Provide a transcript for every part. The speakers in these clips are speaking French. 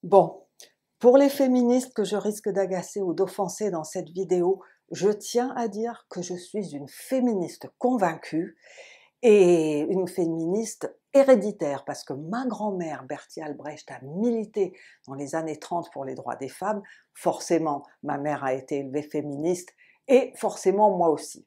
Bon, pour les féministes que je risque d'agacer ou d'offenser dans cette vidéo, je tiens à dire que je suis une féministe convaincue et une féministe héréditaire parce que ma grand-mère Bertie Albrecht a milité dans les années 30 pour les droits des femmes, forcément ma mère a été élevée féministe et forcément moi aussi.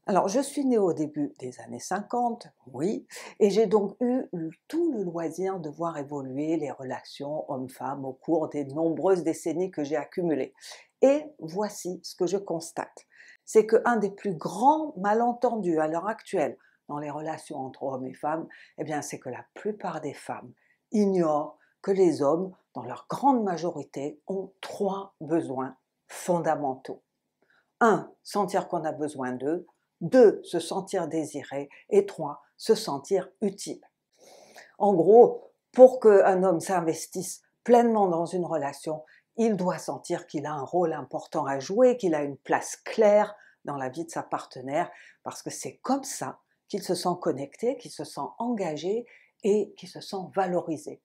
Alors, je suis née au début des années 50, oui, et j'ai donc eu tout le loisir de voir évoluer les relations hommes-femmes au cours des nombreuses décennies que j'ai accumulées. Et voici ce que je constate, c'est qu'un des plus grands malentendus à l'heure actuelle dans les relations entre hommes et femmes, eh bien, c'est que la plupart des femmes ignorent que les hommes, dans leur grande majorité, ont trois besoins fondamentaux. Un, sentir qu'on a besoin d'eux. 2, se sentir désiré. Et 3, se sentir utile. En gros, pour qu'un homme s'investisse pleinement dans une relation, il doit sentir qu'il a un rôle important à jouer, qu'il a une place claire dans la vie de sa partenaire, parce que c'est comme ça qu'il se sent connecté, qu'il se sent engagé et qu'il se sent valorisé.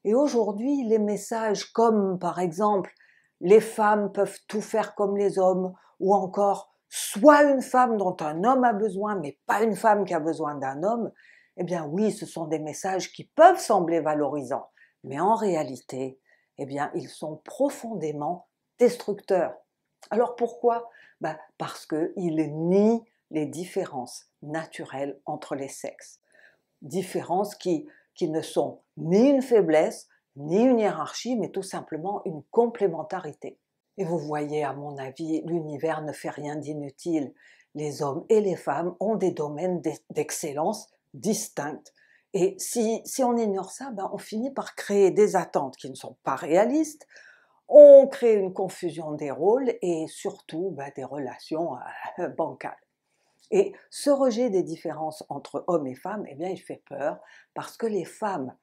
Et aujourd'hui, les messages comme par exemple « les femmes peuvent tout faire comme les hommes » ou encore « soit une femme dont un homme a besoin, mais pas une femme qui a besoin d'un homme », eh bien oui, ce sont des messages qui peuvent sembler valorisants, mais en réalité, eh bien, ils sont profondément destructeurs. Alors pourquoi? Parce qu'ils nient les différences naturelles entre les sexes. Différences qui ne sont ni une faiblesse, ni une hiérarchie, mais tout simplement une complémentarité. Et vous voyez, à mon avis, l'univers ne fait rien d'inutile. Les hommes et les femmes ont des domaines d'excellence distincts. Et si on ignore ça, on finit par créer des attentes qui ne sont pas réalistes, on crée une confusion des rôles et surtout des relations bancales. Et ce rejet des différences entre hommes et femmes, eh bien, il fait peur parce que les femmes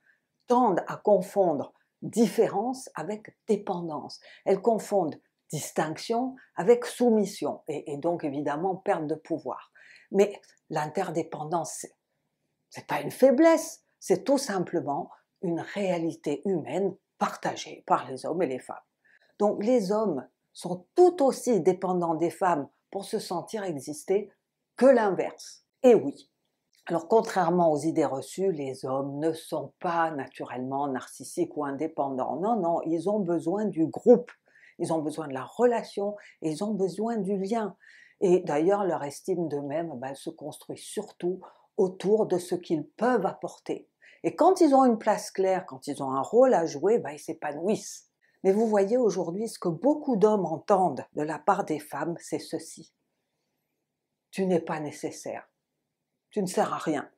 tendent à confondre différence avec dépendance. Elles confondent distinction avec soumission et donc évidemment perte de pouvoir. Mais l'interdépendance, c'est pas une faiblesse, c'est tout simplement une réalité humaine partagée par les hommes et les femmes. Donc les hommes sont tout aussi dépendants des femmes pour se sentir exister que l'inverse. Et oui, alors contrairement aux idées reçues, les hommes ne sont pas naturellement narcissiques ou indépendants. Non, non, ils ont besoin du groupe, ils ont besoin de la relation et ils ont besoin du lien. Et d'ailleurs, leur estime d'eux-mêmes se construit surtout autour de ce qu'ils peuvent apporter. Et quand ils ont une place claire, quand ils ont un rôle à jouer, ils s'épanouissent. Mais vous voyez aujourd'hui, ce que beaucoup d'hommes entendent de la part des femmes, c'est ceci. Tu n'es pas nécessaire. Tu ne sers à rien.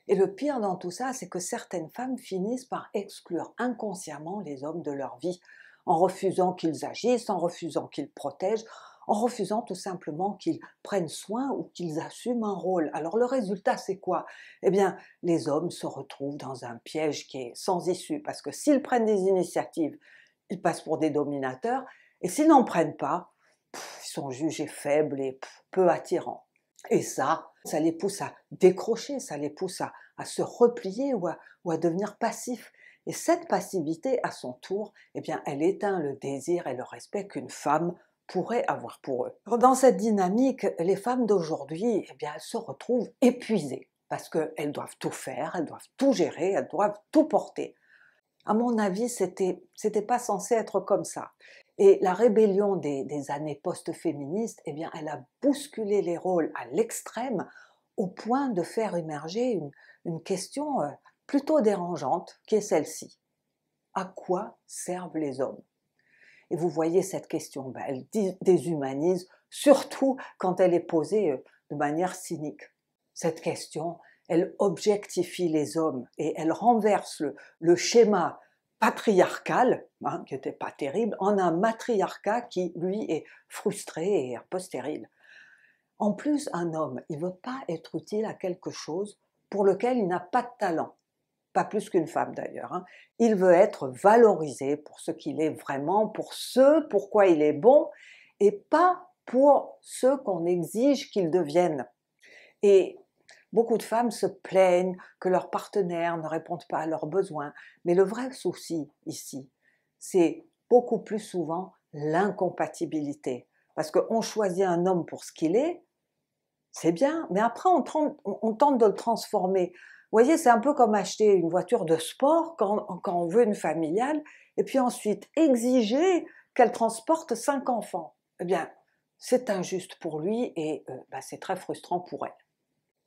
Et le pire dans tout ça, c'est que certaines femmes finissent par exclure inconsciemment les hommes de leur vie, en refusant qu'ils agissent, en refusant qu'ils protègent, en refusant tout simplement qu'ils prennent soin ou qu'ils assument un rôle. Alors le résultat, c'est quoi? Eh bien, les hommes se retrouvent dans un piège qui est sans issue, parce que s'ils prennent des initiatives, ils passent pour des dominateurs, et s'ils n'en prennent pas, ils sont jugés faibles et peu attirants. Et ça les pousse à décrocher, ça les pousse à se replier ou à devenir passifs. Et cette passivité, à son tour, eh bien, elle éteint le désir et le respect qu'une femme pourrait avoir pour eux. Dans cette dynamique, les femmes d'aujourd'hui, eh bien, elles se retrouvent épuisées parce qu'elles doivent tout faire, elles doivent tout gérer, elles doivent tout porter. À mon avis, c'était pas censé être comme ça. Et la rébellion des années post-féministes, eh bien, elle a bousculé les rôles à l'extrême au point de faire émerger une question plutôt dérangeante, qui est celle-ci. À quoi servent les hommes? Et vous voyez cette question, elle déshumanise, surtout quand elle est posée de manière cynique. Cette question, elle objectifie les hommes et elle renverse le schéma patriarcal, qui n'était pas terrible, en un matriarcat qui, lui, est frustré et un peu stérile. En plus, un homme, il ne veut pas être utile à quelque chose pour lequel il n'a pas de talent, pas plus qu'une femme d'ailleurs. Il veut être valorisé pour ce qu'il est vraiment, pour ce pourquoi il est bon, et pas pour ce qu'on exige qu'il devienne. Et Beaucoup de femmes se plaignent que leurs partenaires ne répondent pas à leurs besoins, mais le vrai souci ici, c'est beaucoup plus souvent l'incompatibilité. Parce qu'on choisit un homme pour ce qu'il est, c'est bien, mais après on tente de le transformer. Vous voyez, c'est un peu comme acheter une voiture de sport quand on veut une familiale, et puis ensuite exiger qu'elle transporte 5 enfants. Eh bien, c'est injuste pour lui et c'est très frustrant pour elle.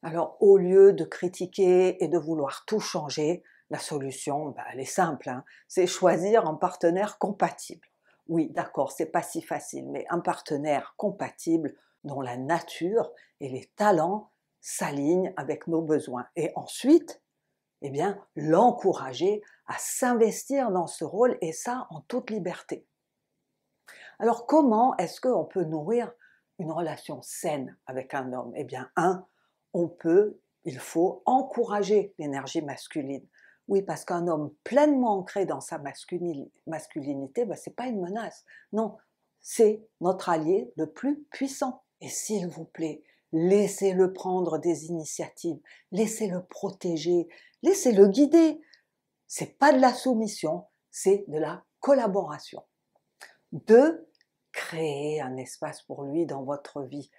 Alors, au lieu de critiquer et de vouloir tout changer, la solution, elle est simple, hein, c'est choisir un partenaire compatible. Oui, d'accord, c'est pas si facile, mais un partenaire compatible dont la nature et les talents s'alignent avec nos besoins. Et ensuite, eh bien, l'encourager à s'investir dans ce rôle et ça en toute liberté. Alors, comment est-ce qu'on peut nourrir une relation saine avec un homme? Eh bien, il faut encourager l'énergie masculine. Oui, parce qu'un homme pleinement ancré dans sa masculinité, c'est pas une menace. Non, c'est notre allié le plus puissant. Et s'il vous plaît, laissez-le prendre des initiatives, laissez-le protéger, laissez-le guider. C'est pas de la soumission, c'est de la collaboration. 2, créez un espace pour lui dans votre vie.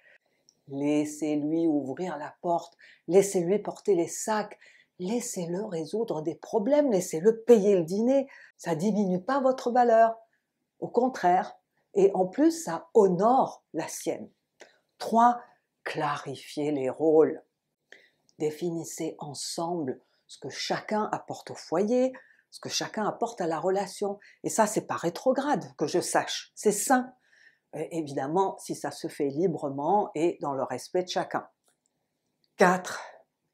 Laissez-lui ouvrir la porte, laissez-lui porter les sacs, laissez-le résoudre des problèmes, laissez-le payer le dîner. Ça diminue pas votre valeur, au contraire. Et en plus, ça honore la sienne. 3, clarifiez les rôles. Définissez ensemble ce que chacun apporte au foyer, ce que chacun apporte à la relation. Et ça, c'est pas rétrograde, que je sache, c'est sain. Évidemment, si ça se fait librement et dans le respect de chacun. 4,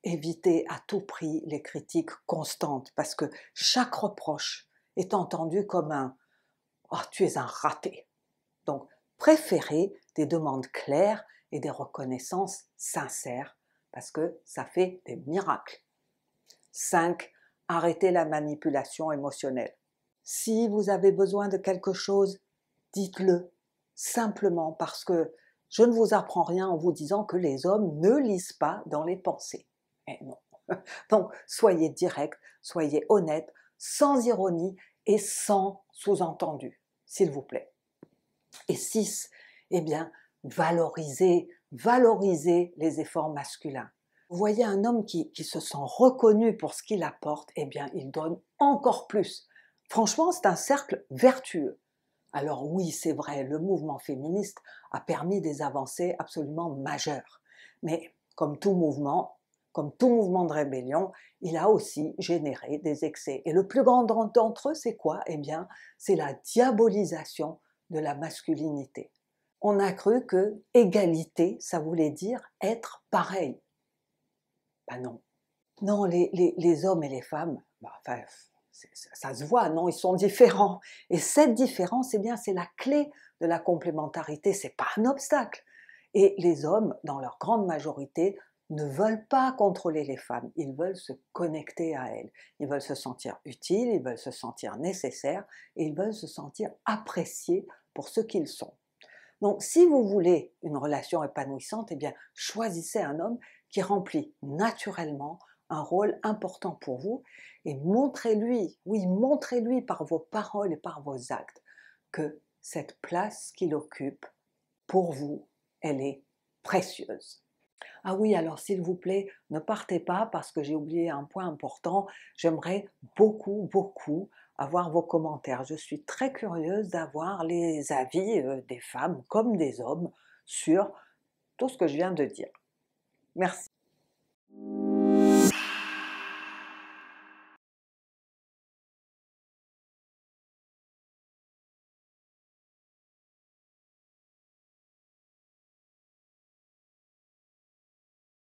évitez à tout prix les critiques constantes, parce que chaque reproche est entendu comme un « oh, tu es un raté ». Donc, préférez des demandes claires et des reconnaissances sincères, parce que ça fait des miracles. 5, arrêtez la manipulation émotionnelle. Si vous avez besoin de quelque chose, dites-le, simplement parce que je ne vous apprends rien en vous disant que les hommes ne lisent pas dans les pensées. Eh non. Donc, soyez direct, soyez honnête, sans ironie et sans sous-entendu, s'il vous plaît. Et 6, eh bien, valorisez les efforts masculins. Vous voyez un homme qui se sent reconnu pour ce qu'il apporte, eh bien, il donne encore plus. Franchement, c'est un cercle vertueux. Alors oui, c'est vrai, le mouvement féministe a permis des avancées absolument majeures. Mais comme tout mouvement de rébellion, il a aussi généré des excès. Et le plus grand d'entre eux, c'est quoi? Eh bien, c'est la diabolisation de la masculinité. On a cru que égalité, ça voulait dire être pareil. Ben non. Non, les hommes et les femmes, ça se voit, non, ils sont différents. Et cette différence, eh bien, c'est la clé de la complémentarité, c'est pas un obstacle. Et les hommes, dans leur grande majorité, ne veulent pas contrôler les femmes, ils veulent se connecter à elles. Ils veulent se sentir utiles, ils veulent se sentir nécessaires, et ils veulent se sentir appréciés pour ce qu'ils sont. Donc, si vous voulez une relation épanouissante, eh bien, choisissez un homme qui remplit naturellement un rôle important pour vous et montrez-lui, oui, montrez-lui par vos paroles et par vos actes que cette place qu'il occupe, pour vous, elle est précieuse. Ah oui, alors s'il vous plaît, ne partez pas parce que j'ai oublié un point important. J'aimerais beaucoup avoir vos commentaires. Je suis très curieuse d'avoir les avis des femmes comme des hommes sur tout ce que je viens de dire. Merci.